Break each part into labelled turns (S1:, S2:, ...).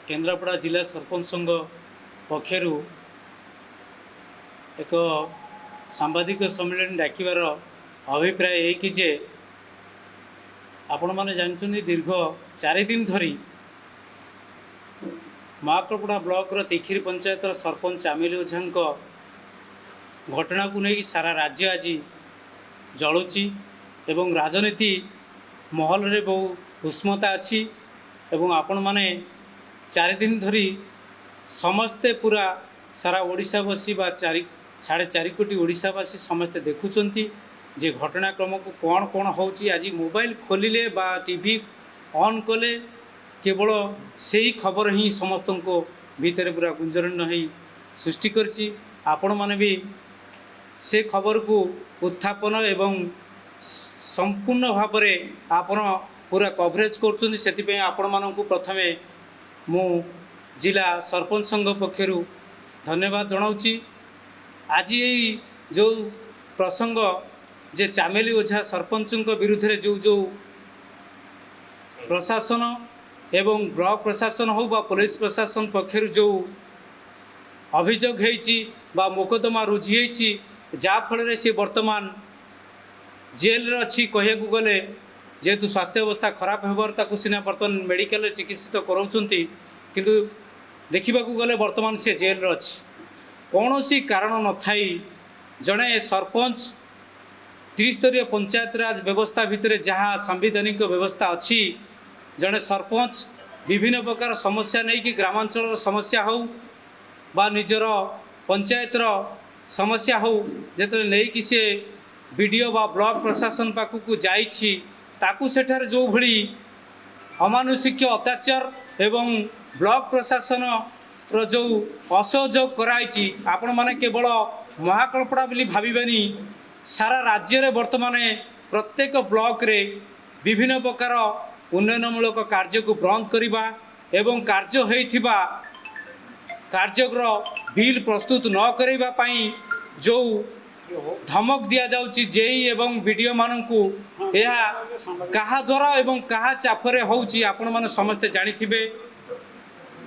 S1: केन्द्रापड़ा जिला सरपंच संघ पक्षर एक सांबादिक सम्मेलन डाकिबार अभिप्राय है कि जे आपण मैंने जानते दीर्घ 4 दिन धरी महाकलपड़ा ब्लॉक तिखिरी पंचायत सरपंच चामेली ओझा घटना को लेकिन सारा राज्य आज जलुची एवं राजनीति महल रे बहु उष्मता अच्छी एवं आपण माने 4 दिन धरी समस्ते पूरा सारा ओडिशावासी बा 4.5 कोटी ओडिशावासी समस्ते देखुंट जे घटनाक्रम को कौन कौन होची आज मोबाइल खोलिले बा टीवी ऑन कले केवल से ही खबर ही समस्त को भीतर पूरा गुंजरण हो सृष्टि करछि। आपण माने भी से खबर को उत्थापन एवं संपूर्ण भाव में आपण पूरा कवरेज कर से आपण मानक प्रथमे मु जिला सरपंच संघ पक्षर धन्यवाद जनाऊँगी। आज यही जो प्रसंग जे चामेली ओझा सरपंच विरुद्ध रे जो प्रशासन एवं ब्लॉक प्रशासन हो बा पुलिस प्रशासन पक्षर जो अभियोग बा मोकदमा रुझी होती जाफल सी वर्तमान जेल अच्छी कह गले जेहेतु स्वास्थ्य अवस्था खराब होबार सीना बर्तमान मेडिकल चिकित्सित कराउछंती किंतु देखा गले वर्तमान से जेल अच्छी कौन सी कारण न थाई जड़े सरपंच त्रिस्तरीय पंचायत राज व्यवस्था भितर जहाँ संवैधानिक व्यवस्था अच्छी जड़े सरपंच विभिन्न प्रकार समस्या नहीं कि ग्रामांचल समस्या हो बा निजर पंचायतर समस्या हो जो नहीं कि सी बीडीओ बा ब्लॉक प्रशासन पाखक जाइछि ताकू सेठार जो भली अमानुषिक अत्याचार एवं ब्लॉक प्रशासन रो जो असहयोग कराई आपण माने केवल महाकलपड़ा बोली भाविबानी सारा राज्य रे वर्तमान प्रत्येक ब्लॉक रे विभिन्न प्रकार उन्नयनमूलक कार्य को बंद करवा एवं कार्य होइथिबा कार्यग्र बिल प्रस्तुत न करबा पई जो धमक दिया जाउची जेई एवं वीडियो माननकू एहा कहा द्वारा एवं कहा चाफरे होउची आपण माने समस्त जानिथिबे।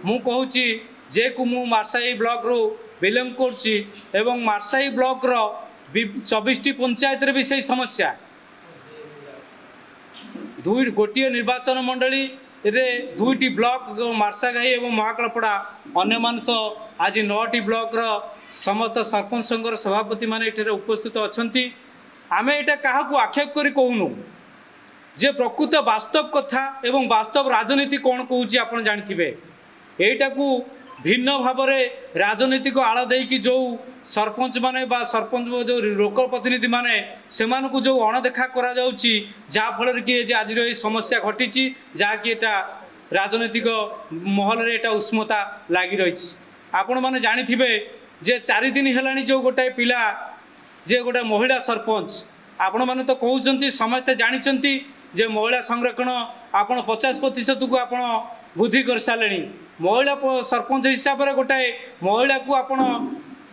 S1: मु कहूची जे को मु मार्साई ब्लॉक रो बिलोंग करची एवं मार्साई ब्लॉक रो 24टी पंचायत रे भी सही समस्या गोटे निर्वाचन मंडली रे 2टी ब्लॉक मार्साघाई और महाकलपड़ा अन्य मानस आज 9टी ब्लॉक रो समस्त सरपंच संघर सभापति माने एठारे उपस्थित अछंती। आमे एटा काहा को आक्षेप करी कहूनु जे प्रकृत वास्तव कथा एवं वास्तव राजनीति कौन कहूची आपण जानिथिबे एटा को भिन्न भाव में राजनीति को आड़ देकी जो सरपंच माने बा सरपंच जो लोक प्रतिनिधि माने सेमान को जो अणदेखा करा जाउची जाफल कि आज समस्या घटी जहाँकि एटा राजनीतिक महल रे एटा उष्मता लगी रही। आपण माने जानिथिबे जे 4 दिन हेलानी जो गोटाए पिला जे गोटे महिला सरपंच आपण माने तो कहउचंती समस्ते जानिचंती जे महिला संरक्षण आपण 50% को आपण वृद्धि कर सारे महिला सरपंच हिसाब से गोटाए महिला को आपण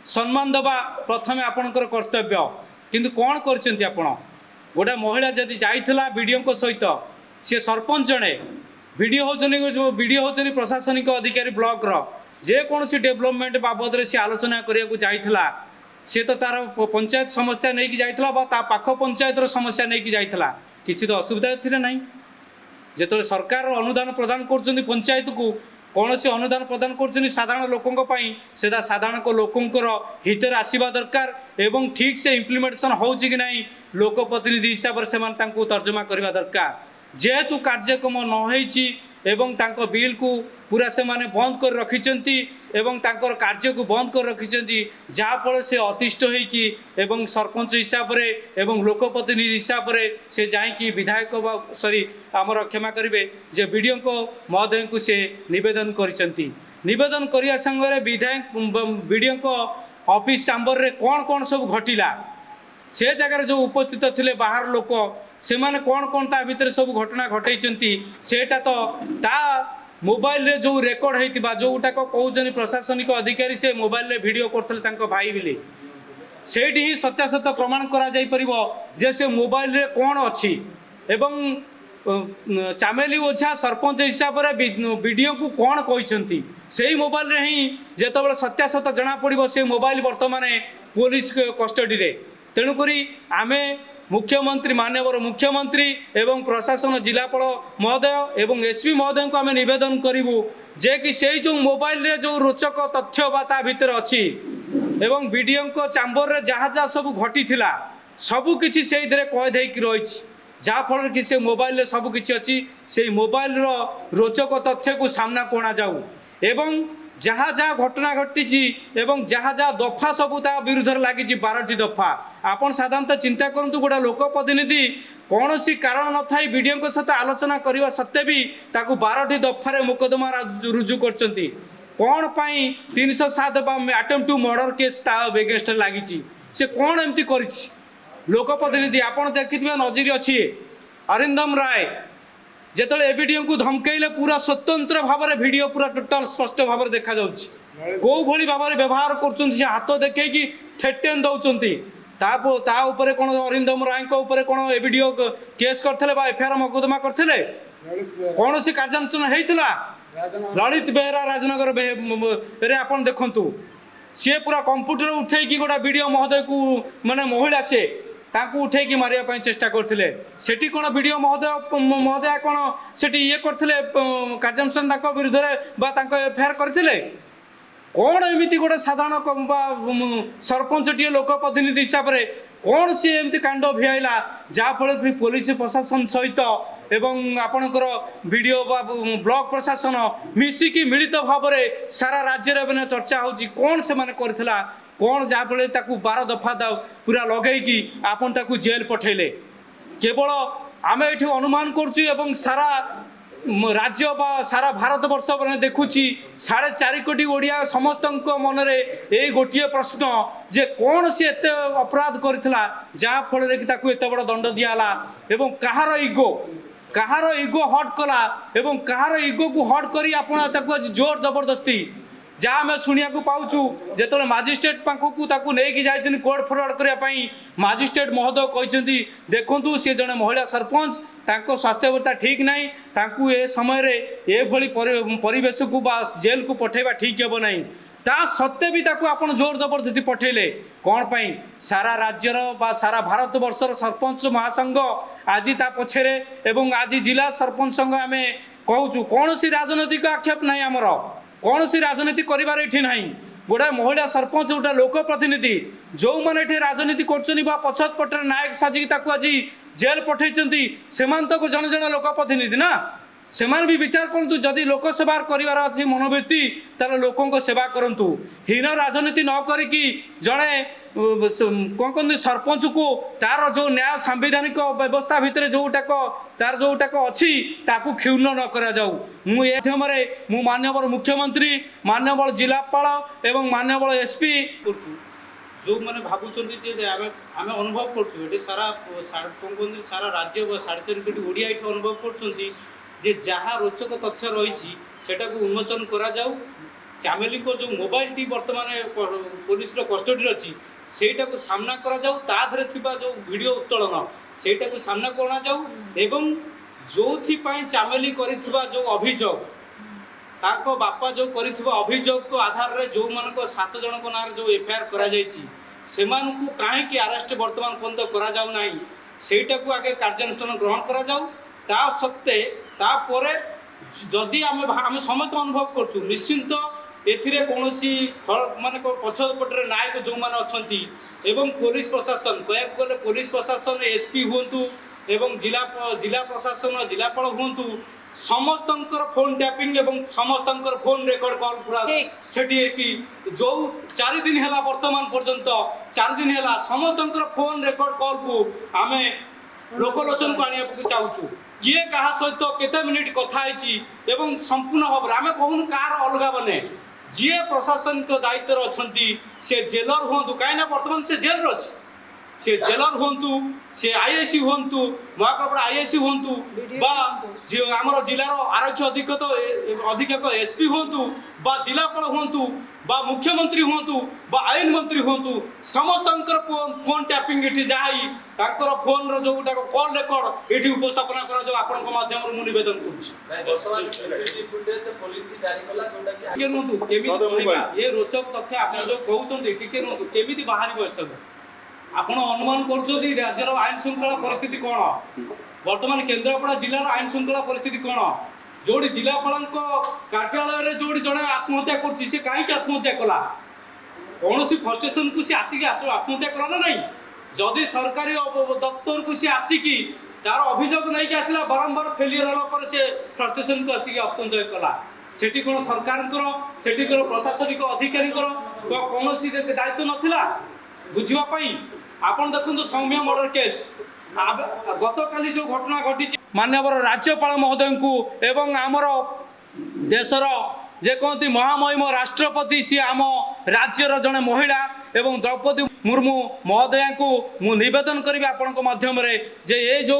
S1: सम्मान दबा प्रथमे आपणकर कर्तव्य किंतु कौन करछंती आपण गोटा महिला जदि जाइथिला वीडियो को सहित सी सरपंच जड़े वीडियो होचनी प्रशासनिक अधिकारी ब्लॉक रो जे कौन सी डेवलपमेंट बाबद रे सी आलोचना करिया जाइथिला सी तो तार पंचायत समस्या नहीं कि जाइथिला बा ता पाख पंचायत रो समस्या नहीं कि जाइथिला किछि तो असुविधा थिले नहीं जेतले सरकार अनुदान प्रदान करछंती पंचायत को कौन से अनुदान प्रदान कर साधारण लोकों से साधारण लोकंर हितर आसवा दरकार एवं ठीक से इम्प्लीमेंटेशन होची कि नहीं लोक प्रतिनिधि हिसाब से तर्जमा करवा दरकार जेहेतु कार्यक्रम नही एवं तांको बिल को पूरा से माने बंद कर रखिचंती एवं तांकर कार्य को बंद कर रखिचंती जाफल से अतिष्ठ होइकी एवं सरपंच हिसाब रे एवं लोक प्रतिनिधि हिसाब रे से जाइकी विधायक सॉरी आमर क्षमा करेंगे जे वीडियो को महोदय को से निवेदन करिसंती निवेदन करिया संगे विधायक वीडियो को ऑफिस चैम्बर रे कौन कौन सब घटिला से जगह जो उपस्थित थिले बाहर लोक से माने कौन कौन ता भीतर सब घटना घटैचंती सेटा तो ता मोबाइल रे जो रेकर्ड होइतिबा जोटा को कहउजनी प्रशासनिक अधिकारी से मोबाइल रे वीडियो करथले तांको भाई बिले सेठी ही सत्यासत्य प्रमाण करा जाई परिबो जे से मोबाइल रे कौन अछि एवं चामेली ओझा सरपंच हिसाब से वीडियो को कौन कहते से मोबाइल रे ही जिते सत्यासत जना पड़ो से मोबाइल बर्तमान पुलिस कस्टडी रे तेणुक आम मुख्यमंत्री माननीय मुख्यमंत्री एवं प्रशासन जिलापाल महोदय एवं एसपी महोदय को आम नवेदन करूँ जे कि से जो मोबाइल रे जो रोचक तथ्य बा भितर अच्छी एवं वीडियो को चांबर रे जहाँ जहाँ सब घटी सबकि से कैद रही जहाँफल कि से मोबाइल सबकि अच्छी से मोबाइल रोचक तथ्य को सामना को जाऊ एवं जहाँ जहाँ घटना घटी एवं जहाँ जहाँ दफा सबू ता विरुद्ध लगी 12टी दफा आपन साधारणतः चिंता करूँ गोटे लोक प्रतिनिधि कौन सी कारण न था वीडियो सहित आलोचना करने सत्वे भी ताकू 12टी दफार मुकदमा रुजु कर कौन पाई 307 attempt to murder case against लगी से कौन एमती कर लोक प्रतिनिधि आपड़ देखिए नजर अच्छी अरिंदम राय जिते ए वीडियो को धमकेले पूरा स्वतंत्र भाव में वीडियो पूरा टोटाल स्पष्ट भाव में देखा कौ भली भाव में व्यवहार कर हाथ देखी थेटेन दौरान तापर कौन अरिंदम राय कौन ए वीडियो केस करते एफआईआर मकदमा करते कौन सी कार्यानुष्ठान होता ललित बेहरा राजनगर रे आपन देखंतु सी पूरा कंप्यूटर उठे गोटा वीडियो महोदय को माने महिला से ताकू उठे मारिया चेष्टा करते सेठी कौन वीडियो महोदय कौन सेठी ये करते कार्यानुष्ठान विरुद्ध एफआईआर करते कौन एमती गोटे साधारण सरपंच टी लोक प्रतिनिधि हिसाब से कौन सी एमती कांड भिआईला जहाँफल कि पुलिस प्रशासन सहित एवं आपणकर वीडियो ब्लॉक प्रशासन मिसिकी मिलित भाव में सारा राज्य में चर्चा होची कौन से माने करथिला कौन जहाँफल 12 दफा पूरा लगेगी आपन ताकू जेल पठेले केवल आम ये अनुमान करुँ सारा राज्य बा सारा भारत वर्ष में देखुची 4.5 कोटी ओडिया समस्त मन में यही गोटे प्रश्न जे कौन सी एत अपराध करथिला जहाँ फल कि एत बड़ दंड दियाला एवं कहार इगो हट कला एवं कहार इगो को हट करी आपण ताकू आज जोर जबरदस्ती जहाँ आम शुणा पाचु जो मजिस्ट्रेट पाखक नहीं जाइए कोर्ट फरवर्ड करने मजिस्ट्रेट महोदय कहते देखु सी जड़े महिला सरपंच स्वास्थ्य अवस्था ठीक ना ए समय ये परिवेश को जेल को पठेबा ठीक हे ना ता सत्वे भी आपन जोर जबरदस्ती पठेले कौन पाई सारा राज्यर बा सारा भारत वर्षर सरपंच महासंघ आज ता पछरे एवं आज जिला सरपंच संघ आम कहूँ कौन सी राजनैतिक आक्षेप ना आमर कौन सी राजनीति करार ये ना गोटे महिला सरपंच गोटे लोक प्रतिनिधि जो मैंने ये राजनीति कर पछत पटे नायक साजिक आज जेल पठे से जन जन लोक प्रतिनिधि ना से भी विचार करूँ जदि लोक सेवा करार अच्छी मनोवृत्ति तार लोकों सेवा करूँ हीन राजनीति न करी जड़े कौन कहते सरपंच को तार जो न्याय सांविधानिक व्यवस्था भितर जोटाक तार जोटाक अच्छी ताकू क्षुण्ण न करा जाऊ मुझे मु माननीय मुख्यमंत्री माननीय जिलापाल एवं माननीय एसपी जो मैंने भावुं आम अनुभव कर सारा कौन कहते सारा राज्य 4.5 कोटी ओडिया ये अनुभव कर जे जहाँ रोचक तथ्य रही उन्मोचन करा जाऊ चामेली को जो मोबाइल टी वर्तमान पुलिस कस्टडी अच्छी सेटा को सामना करा जाऊ ताधरे थिबा जो वीडियो उत्तोलन सेटा को सामना करा जाऊ एवं जो चामेली करिथिबा जो अभियोग ताको बापा जो करिथिबा अभियोग को आधार रे जो मानको 7 जन को नार जो एफआईआर करा जायछि सेमान को काहे कि अरेस्ट वर्तमान पर्यंत करा जाऊ नाही सेटा को आगे कार्यानुष्ठान ग्रहण करा जाऊ ता सत्ते तापरे जदि आम समस्त अनुभव करछु निश्चिंत एथिरे कोनोसी माने पछपटे नायक जो माने अछंती एवं पुलिस प्रशासन कहक गले पुलिस प्रशासन एसपी हुंतु एवं जिला प्रशासन जिलापाल हुंतु समस्तंकर फोन टैपिंग एवं समस्तंकर फोन रेकॉर्ड कॉल पूरा सेठी कि जो 4 दिन हैला वर्तमान पर्यंत 4 दिन हैला समस्तंकर फोन रेकॉर्ड कॉल को आमे लोकलोचन को आनिया को चाहूछु किए कहा सहित केते मिनिट कथा होइछि एवं संपूर्ण भाव आमे कहून कार अलगा बने जी प्रशासन दायित्व अच्छा से जेलर हूँ कहीं वर्तमान से जेल अच्छी से जेलर हूँ से आईएसी हूँ महाकपड़ा आईएसी हूँ आमर जिलार आरक्षी अधीक्षक एसपी हूँ जिलापाल हूँ मुख्यमंत्री हूँ आईन मंत्री हूँ समस्त फोन टैपिंग ये जहाँ फोन रोटा कॉल रेकर्ड ये उपस्थापना कर निवेदन ये रोचक तथ्य आप जो कहते केमी बाहर सब आपण अनुमान कर राज्यर आईन श्रृंखला परिस्थिति कौन वर्तमान केन्द्रापड़ा जिलार आईन श्रृंखला परिस्थिति कौन जो जिलापाल कार्यालय जो जड़े आत्महत्या कर कहीं आत्महत्या कला कौन फ्रस्ट्रेशन को सी आसिक आत्महत्या कला ना नहीं जदि सरकारी दफ्तर को सी आसिकी तार अभियोग नहीं आसला बारंबार फेलियर होगा से फ्रस्ट्रेशन को आसिक आत्महत्या कला सेठी कौन सरकार प्रशासनिक अधिकारी कौन दायित्व नाला बुझापी आपण देखो सौम्य मर्डर केस गत काली जो घटना घटी माननीय राज्यपाल महोदय को एवं आमर देशर जे कहती महामहिम राष्ट्रपति सी आम राज्यर जड़े महिला एवं द्रौपदी मुर्मू महोदया को मु निवेदन करी आपण माध्यम जे ये जो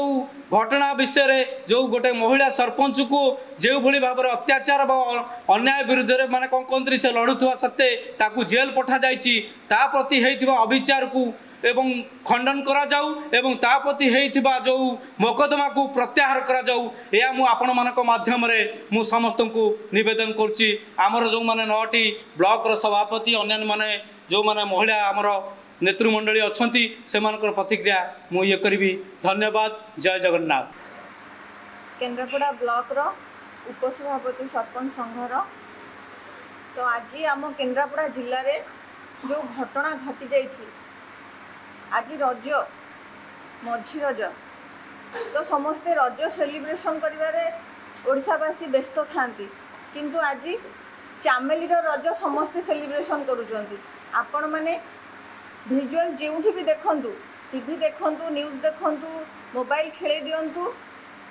S1: घटना विषय जो गोटे महिला सरपंच को जो भली भाव अत्याचार अन्याय विरुद्ध में माने कौन कहते से लड़ुवा सत्ते ताकू जेल पठा जाइए ता प्रति होइथिबा अविचार को एवं खंडन करा जाऊ एवं ता प्रति होइथिबा जो मोकदमा को प्रत्याहार करा जाऊ या मु आपण मानक माध्यम रे मु समस्त को निवेदन करछि आमर जो माने 9टी ब्लॉक रो सभापति अन्य माने जो माने महिला आमर नेतृमंडली अछंती सेमानकर प्रतिक्रिया मु ये करिवि धन्यवाद जय जगन्नाथ
S2: केन्द्रापड़ा ब्लॉक रो उपसभापति सरपंच संघर तो आज आम केन्द्रापड़ा जिले में जो घटना घटी जाइए आज रज मझी रज तो समस्ते रज सेलिब्रेशन करिवारे ओडिशावासी व्यस्त थांती किंतु आज चामेलीर रज समस्ते सेलिब्रेशन करुचंती आपण माने भिजुअल जोठी भी देखंतु टीवी देखंतु न्यूज़ देखंतु मोबाइल खेले दियंतु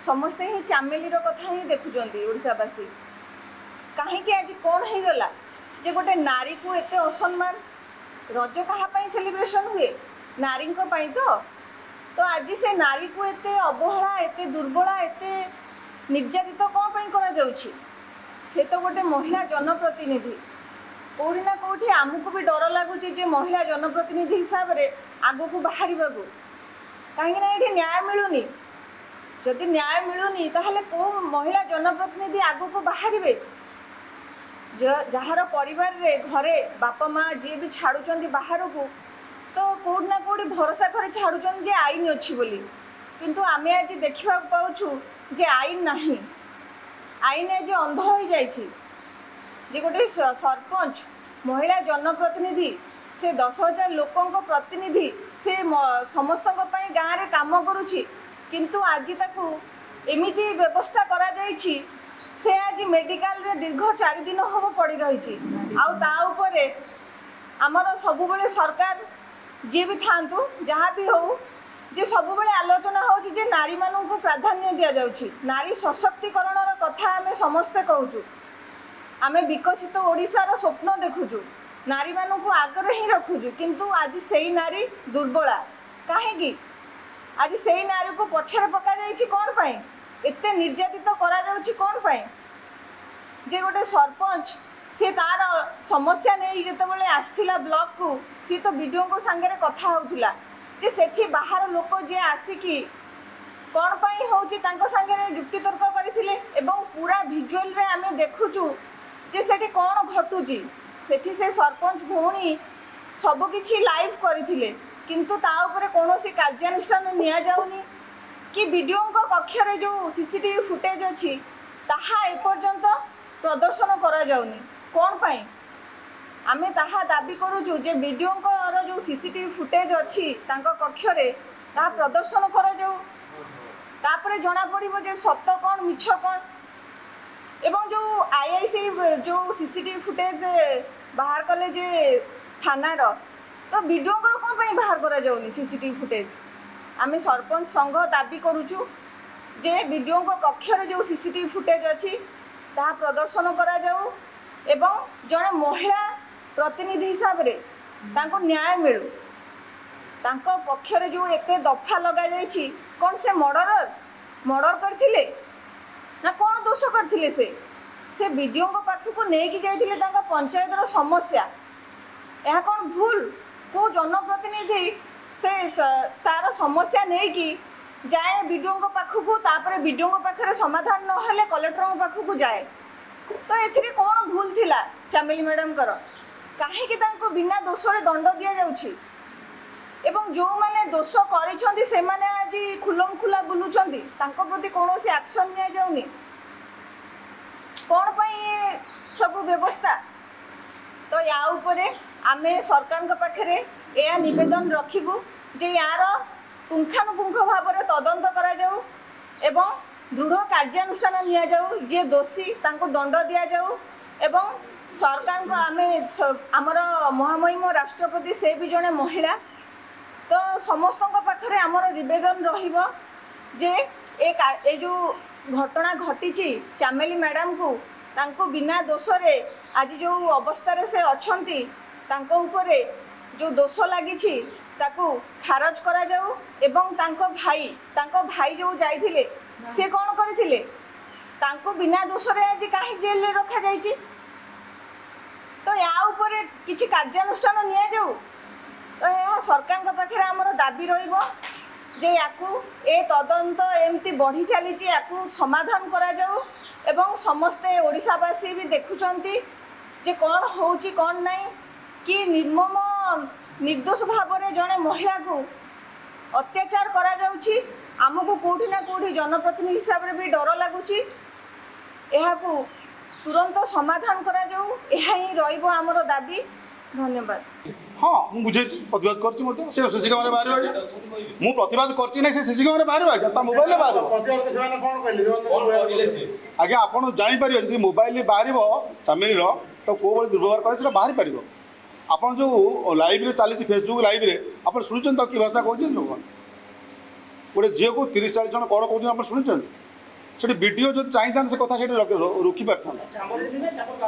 S2: समस्ते ही चामेलीर कथा ही देखुचंती ओडिशावासी कहीं आज कौन हो गला जे गोटे नारी को एते असम्मान रज कहाँ सेलिब्रेशन हुए नारी तो आज से नारी को एते अवहेला एते दुर्बला एते निर्यातित कौन पर करा जाउछि से तो गोटे महिला जनप्रतिनिधि कौटी ना कौटी आमको भी डर लगुच महिला जनप्रतिनिधि हिसाब से आग को बाहर कहीं ये न्याय मिलूनी जदि न्याय मिलूनी ताहले को महिला जनप्रतिनिधि आग को बाहर जार परिवार रे घरे बापा माँ जी भी छाड़ुंट बाहर को तो कौट ना कौटी भरोसा कर छाड़ुंट जे आईन अच्छी बोली किंतु आमे आज देखा पाऊँ जे आईन नहीं आईन आज अंध हो जाइए जे गोटे सरपंच महिला जनप्रतिनिधि से 10,000 लोकों प्रतिनिधि से समस्त गाँव में काम करुच्ची किंतु आज ताकू एमिती व्यवस्था करा जाइछि से आज मेडिकल रे दीर्घ 4 दिन हम पड़ रही आउे आमर सब सरकार जी भी थांतु जहाँ भी हो जे सब आलोचना हो नारी मानू को प्राधान्य दि जाउछि नारी सशक्तिकरण कथा आम समस्ते कहूँ आम विकसित ओडिशार स्वप्न देखुचु नारी मानू को आगे ही रखुचु किंतु आज से नारी दुर्बला कहीं आज से नारी को पछरे पका जाइछि कौन पाई एते निर्यातित करा जाउछि कौन पाई जे गोटे सरपंच सी तार समस्या नहीं जितेबाला आसला ब्लॉक को सी तो वीडियो को सांगे कथा होउथुला जे सेठी बाहर लोक जे आसिकी कौन पाई होउछि तांको सांगे युक्ति तर्क करथिले एवं पूरा विजुअल रे आमे देखुचु जे सेठी कौन घटुची सेठी से सरपंच भौणी सबकिछि लाइव करथिले किंतु ता ऊपर कौनसी कार्यानुष्ठान निया जाउनी कि वीडियो कक्ष रे जो सीसीटीवी फुटेज अच्छी ताहा एपर्यंत प्रदर्शन करा जाउनी कौन पाई आमे ताहा दाबी करूचु जे वीडियो जो सीसीटीवी फुटेज अच्छी तांको कक्ष रे ताहा प्रदर्शन करा जाउ तापरे जना पड़िबो जे सत्य कौन मिछ कौन एवं जो आईआईसी जो सीसीटीवी फुटेज बाहर कले जे थानार तो वीडियो कौन पाई बाहर करा जाउनी सीसीटीवी फुटेज आम सरपंच संघ दाबी करुचु जे वीडियो कक्ष रे जो सीसीटीवी फुटेज अच्छी ताहा प्रदर्शन करा जाऊ एवं जड़े महिला प्रतिनिधि हिसाब रे तांको न्याय मिलू तांको पक्षरे जो एते दफा लगा जाइछि कोन से मर्डर करथिले ना कोन दोष करथिले से वीडियो को पाखु को नेकी जाइथिले तांका पंचायत रो समस्या यह कौन भूल को जनप्रतिनिधि से तार समस्या नहीं कि जाए वीडियो पाखक तापर वीडियो पाखे समाधान न हेले कलेक्टर पाखक जाए तो एथिरे कौन भूल थिला चामेली मैडम कर कहीं बिना दोष रे दंड दि जाउछि एवं जो माने दोष करिसंती से माने आज खुलम खुला बुलुचंती तांको प्रति कौनसी एक्शन निया जाउनी कौन पई सब व्यवस्था तो या उपरे आमे सरकार पाखे यह निवेदन रखिबू जे यार पुंखानुपुंख भाव में तदंत करा जाऊ एवं दृढ़ कार्यानुष्ठान निया जाऊ जे दोषी तांको दंड दिया जाऊ एवं सरकार को आमे आमर महामहिम राष्ट्रपति से भी जड़े महिला तो समस्त पाखे आमर निवेदन रहिबो जे ए जो घटना घटी चामेली मैडम को तांको बिना दोष रे आज जो अवस्था से अछंती तांको उपरे जो दोष लगी ताकू खारज करा जाऊ एवं तांको भाई जो जाइथिले से कौन करथिले तांको बिना दोष रे आज काहे जेल रे रखा जाइछि तो या उपरे किछि कार्यानुष्ठान निया जाऊ तो यह सरकार के पाखे हमर दाबी रहिबो जे याकू ए तदंत एमती बढ़ी चली याकू समाधान करा जाऊ एवं समस्ते ओडिशावासी भी देखुचंती जे कौन होउची कौन नहीं कि निर्मम निर्दोष भाव में जड़े महिला को अत्याचार करा जाउछि आमको कोठी ना कोठी जनप्रतिनिधि हिसाब रे भी डर लगुच तुरंत समाधान करा जाऊ यह ही रहिबो हमर दाबी धन्यवाद।
S3: हाँ मुझे बुझे प्रतिवाद कर सीसी कैमेरा बाहर मुझे प्रतिवाद कर सीसी कैमेरा बाहर मोबाइल आज्ञा आप जापर जब मोबाइल बाहर चामेली तो कौ भाई दुर्व्यवहार करे बाहर पार आप जो लाइव रे चली फेसबुक लाइव रे आप शुणुं तो कि भाषा कहते लोक गोटे झील को 30-40 जन कौन कहते आप शुणुं से वीडियो जो चाहिए से कथा से रोकी पार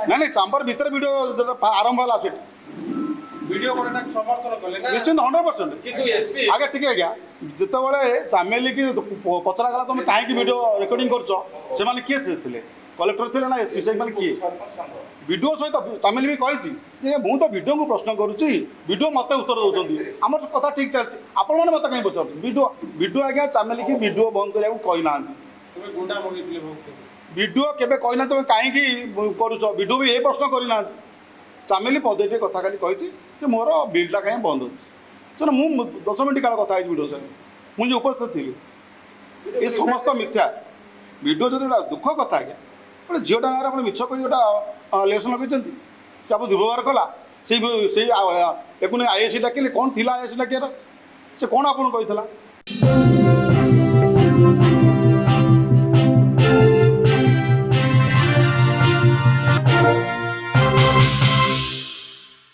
S3: ना ना चांबर भीतर वीडियो आरंभ है से
S1: वीडियो समर्थन कले
S3: निश्चित 100% आगे ठीक है जिते चामेली की पचरा गला तुम कहीं वीडियो रेकर्डिंग कर किए थे कलेक्टर थे ना एसपी से किए वीडियो सहित चामेली भी कही मुझे तो वीडियो को प्रश्न करुच्ची वीडियो मत उत्तर दौरान आम कथा ठीक चलती आपण मैंने मत कहीं पचार वीडियो आज्ञा चामेली की वीडियो बंद करने को कही ना वीडियो केबे कहना तुम कहीं करुच वीडियो भी ये प्रश्न करना चामेली पदे कथा खाली कही मोर बिलटा कहीं बंद अच्छे से मुझे 10 मिनट काल कथा वीडियो से मुझे उपस्थित थी ये समस्त मिथ्या वीडियो जो दुख कथा आज्ञा गोटे झीटा ना आप मिछ कही गोटा लेसन लगे आप दुर्व्यवहार कला से आईएससी डाकिले कौन थी आईएससी डाकियार से कौन आपको कही